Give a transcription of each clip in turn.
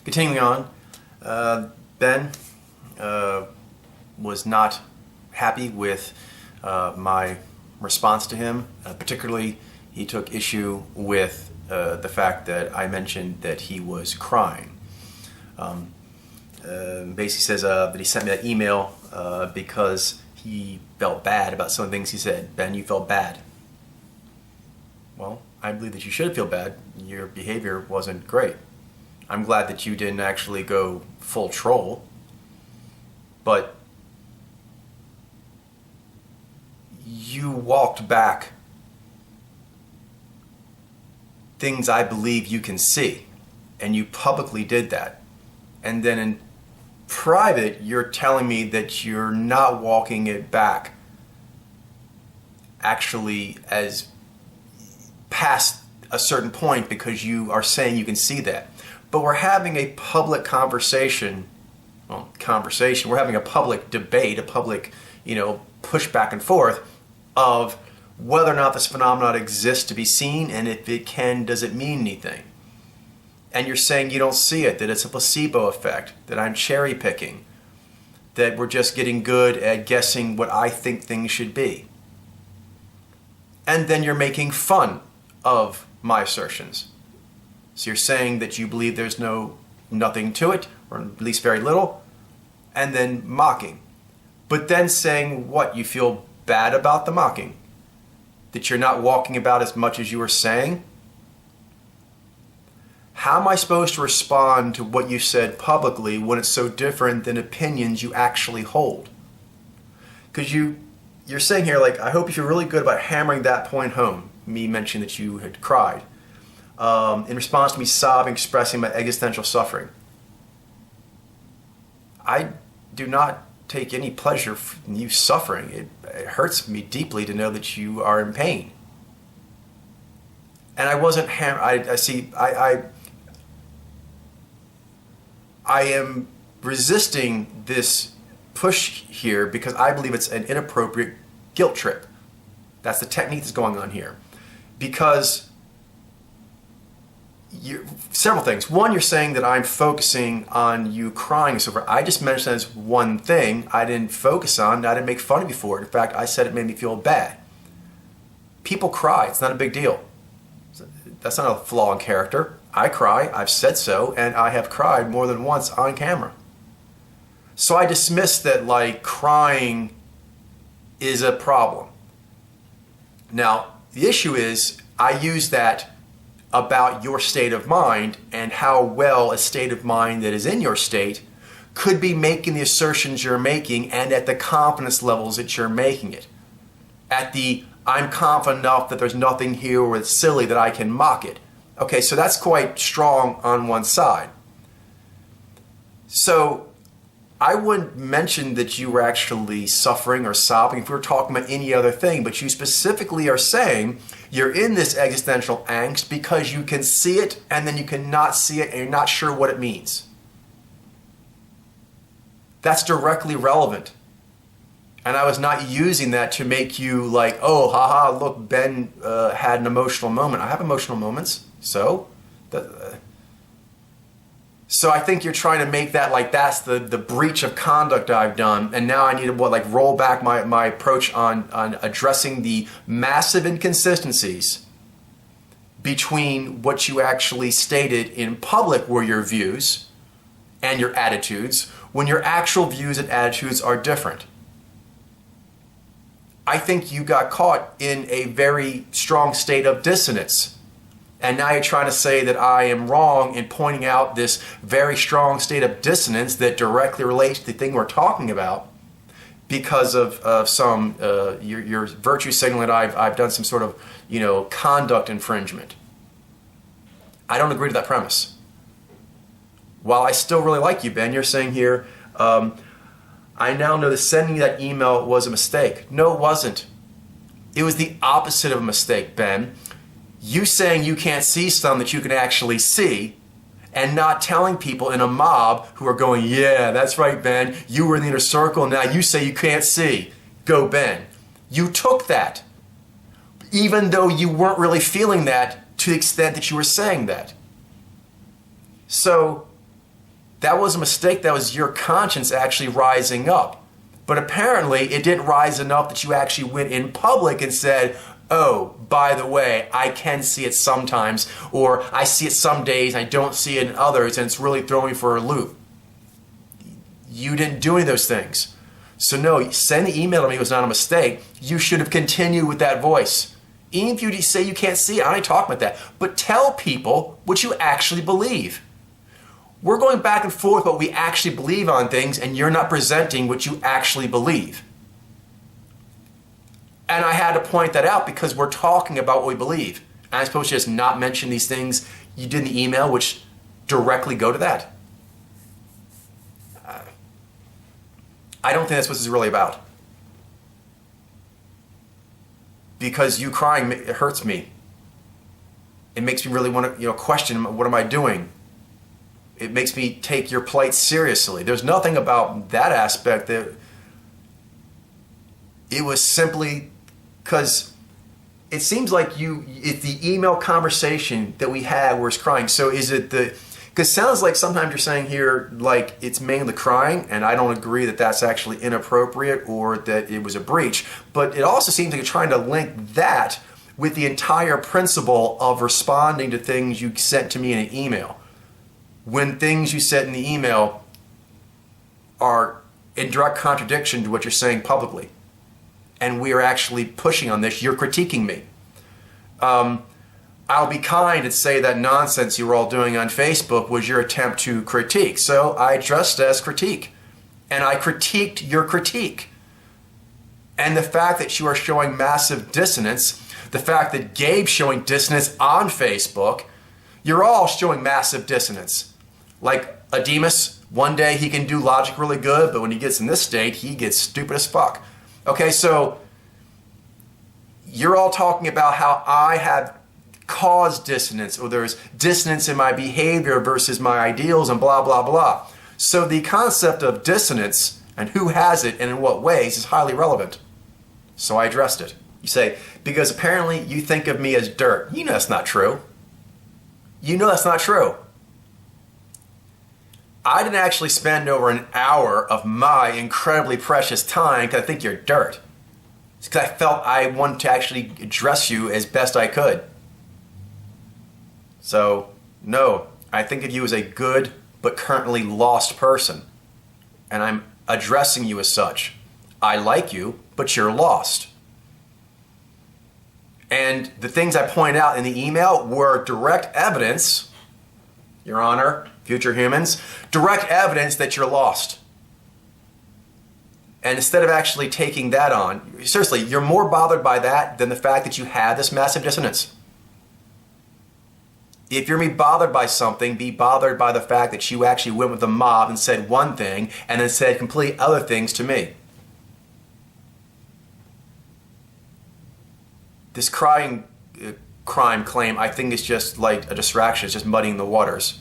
Continuing on, Ben was not happy with my response to him. Particularly, he took issue with the fact that I mentioned that he was crying. Basically says that he sent me that email because he felt bad about some of the things he said. Ben, you felt bad. Well, I believe that you should feel bad. Your behavior wasn't great. I'm glad that you didn't actually go full troll, but you walked back things I believe you can see, and you publicly did that. And then in private, you're telling me that you're not walking it back actually as past a certain point because you are saying you can see that. But we're having a public conversation, we're having a public debate, a public, push back and forth of whether or not this phenomenon exists to be seen, and if it can, does it mean anything? And you're saying you don't see it, that it's a placebo effect, that I'm cherry picking, that we're just getting good at guessing what I think things should be. And then you're making fun of my assertions. So you're saying that you believe there's nothing to it, or at least very little, and then mocking. But then saying what? You feel bad about the mocking? That you're not walking about as much as you were saying? How am I supposed to respond to what you said publicly when it's so different than opinions you actually hold? Because you're saying here, I hope you feel really good about hammering that point home, me mentioning that you had cried, in response to me sobbing, expressing my existential suffering. I do not take any pleasure from you suffering. It hurts me deeply to know that you are in pain. And I wasn't I am resisting this push here because I believe it's an inappropriate guilt trip. That's the technique that's going on here. Because several things. One, you're saying that I'm focusing on you crying and so forth. I just mentioned that as one thing I didn't focus on. I didn't make fun of you for it. In fact, I said it made me feel bad. People cry. It's not a big deal. That's not a flaw in character. I cry. I've said so, and I have cried more than once on camera. So I dismiss that crying is a problem. Now, the issue is I use that about your state of mind and how well a state of mind that is in your state could be making the assertions you're making and at the confidence levels that you're making it. At the I'm confident enough that there's nothing here where it's silly that I can mock it. Okay, so that's quite strong on one side. So I wouldn't mention that you were actually suffering or sobbing if we were talking about any other thing, but you specifically are saying you're in this existential angst because you can see it and then you cannot see it and you're not sure what it means. That's directly relevant. And I was not using that to make you oh, haha, look, Ben had an emotional moment. I have emotional moments, so I think you're trying to make that that's the breach of conduct I've done, and now I need to roll back my approach on addressing the massive inconsistencies between what you actually stated in public were your views and your attitudes when your actual views and attitudes are different. I think you got caught in a very strong state of dissonance. And now you're trying to say that I am wrong in pointing out this very strong state of dissonance that directly relates to the thing we're talking about because of some your virtue signaling that I've done some sort of conduct infringement. I don't agree to that premise. While I still really like you, Ben, you're saying here, I now know that sending that email was a mistake. No, it wasn't. It was the opposite of a mistake, Ben. You saying you can't see something that you can actually see and not telling people in a mob who are going, yeah, that's right, Ben. You were in the inner circle and now you say you can't see. Go, Ben. You took that, even though you weren't really feeling that to the extent that you were saying that. So That was a mistake. That was your conscience actually rising up. But apparently it didn't rise enough that you actually went in public and said, oh, by the way, I can see it sometimes, or I see it some days, I don't see it in others, and it's really throwing me for a loop. You didn't do any of those things. So no, send the email to me was not a mistake. You should have continued with that voice. Even if you say you can't see it, I ain't talking about that. But tell people what you actually believe. We're going back and forth what we actually believe on things, and you're not presenting what you actually believe. And I had to point that out because we're talking about what we believe. And I'm supposed to just not mention these things you did in the email, which directly go to that. I don't think that's what this is really about. Because you crying, it hurts me. It makes me really want to, question, what am I doing? It makes me take your plight seriously. There's nothing about that aspect that it was simply because it seems like it's the email conversation that we had where it's crying. So is it because it sounds like sometimes you're saying here like it's mainly crying, and I don't agree that that's actually inappropriate or that it was a breach, but it also seems like you're trying to link that with the entire principle of responding to things you sent to me in an email. When things you said in the email are in direct contradiction to what you're saying publicly, and we are actually pushing on this, you're critiquing me. I'll be kind and say that nonsense you were all doing on Facebook was your attempt to critique. So I addressed it as critique. And I critiqued your critique. And the fact that you are showing massive dissonance, the fact that Gabe's showing dissonance on Facebook, you're all showing massive dissonance. Like Ademus, one day he can do logic really good, but when he gets in this state, he gets stupid as fuck. Okay, so you're all talking about how I have caused dissonance, or there's dissonance in my behavior versus my ideals and blah, blah, blah. So the concept of dissonance and who has it and in what ways is highly relevant. So I addressed it. You say, because apparently you think of me as dirt. You know that's not true. You know that's not true. I didn't actually spend over an hour of my incredibly precious time because I think you're dirt. It's because I felt I wanted to actually address you as best I could. So, no, I think of you as a good but currently lost person. And I'm addressing you as such. I like you, but you're lost. And the things I pointed out in the email were direct evidence, Your Honor, future humans, direct evidence that you're lost. And instead of actually taking that on, seriously, you're more bothered by that than the fact that you had this massive dissonance. If you're bothered by something, be bothered by the fact that you actually went with the mob and said one thing and then said completely other things to me. This crime claim, I think, is just like a distraction. It's just muddying the waters.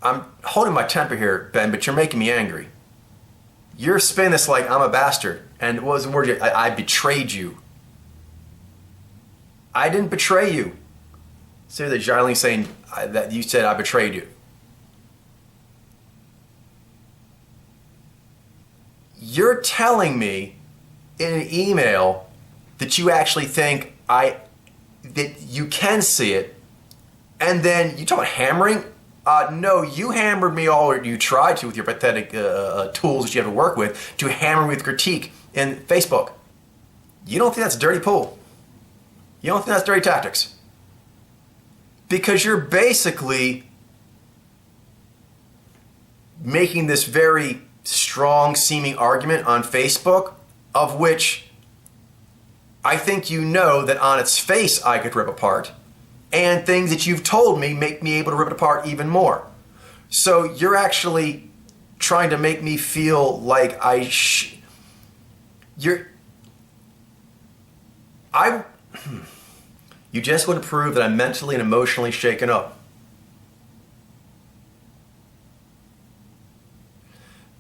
I'm holding my temper here, Ben, but you're making me angry. You're spinning this like I'm a bastard. And it wasn't word, I betrayed you. I didn't betray you. So that Jarlene saying that you said I betrayed you. You're telling me in an email that you actually think that you can see it, and then you talk about hammering. No, you hammered me all, or you tried to with your pathetic tools that you have to work with to hammer me with critique in Facebook. You don't think that's dirty pool. You don't think that's dirty tactics. Because you're basically making this very strong seeming argument on Facebook, of which I think you know that on its face I could rip apart, and things that you've told me make me able to rip it apart even more. So you're actually trying to make me feel like you just want to prove that I'm mentally and emotionally shaken up.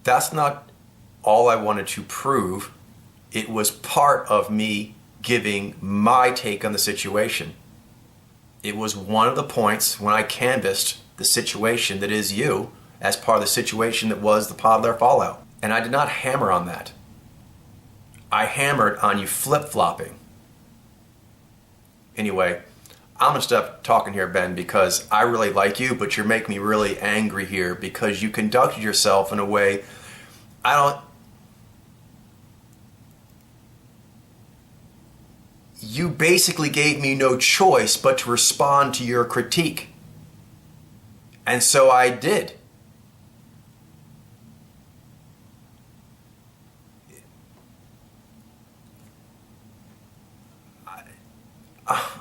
That's not all I wanted to prove. It was part of me giving my take on the situation. It was one of the points when I canvassed the situation that is you as part of the situation that was the Podler fallout. And I did not hammer on that. I hammered on you flip-flopping. Anyway, I'm going to stop talking here, Ben, because I really like you, but you're making me really angry here because you conducted yourself in a way you basically gave me no choice but to respond to your critique. And so I did.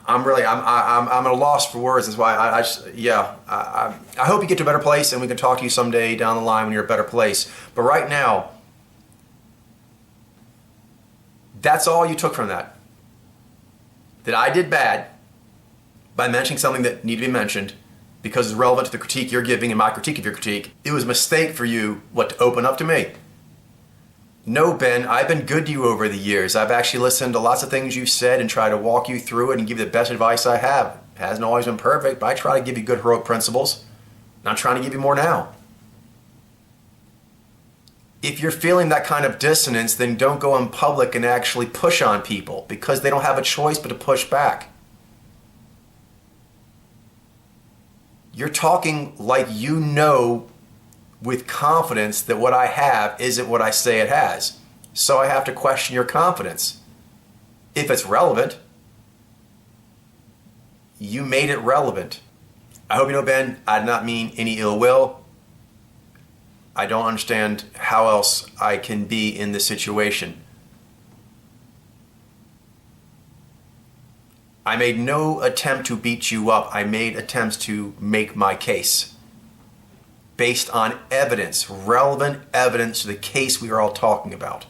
I'm at a loss for words. That's why I hope you get to a better place and we can talk to you someday down the line when you're a better place. But right now, that's all you took from that. That I did bad by mentioning something that needed to be mentioned because it's relevant to the critique you're giving and my critique of your critique. It was a mistake for you, to open up to me. No, Ben, I've been good to you over the years. I've actually listened to lots of things you've said and tried to walk you through it and give you the best advice I have. It hasn't always been perfect, but I try to give you good heroic principles. And I'm trying to give you more now. If you're feeling that kind of dissonance, then don't go in public and actually push on people because they don't have a choice but to push back. You're talking like you know with confidence that what I have isn't what I say it has. So I have to question your confidence. If it's relevant, you made it relevant. I hope you know, Ben, I did not mean any ill will. I don't understand how else I can be in this situation. I made no attempt to beat you up. I made attempts to make my case based on evidence, relevant evidence to the case we are all talking about.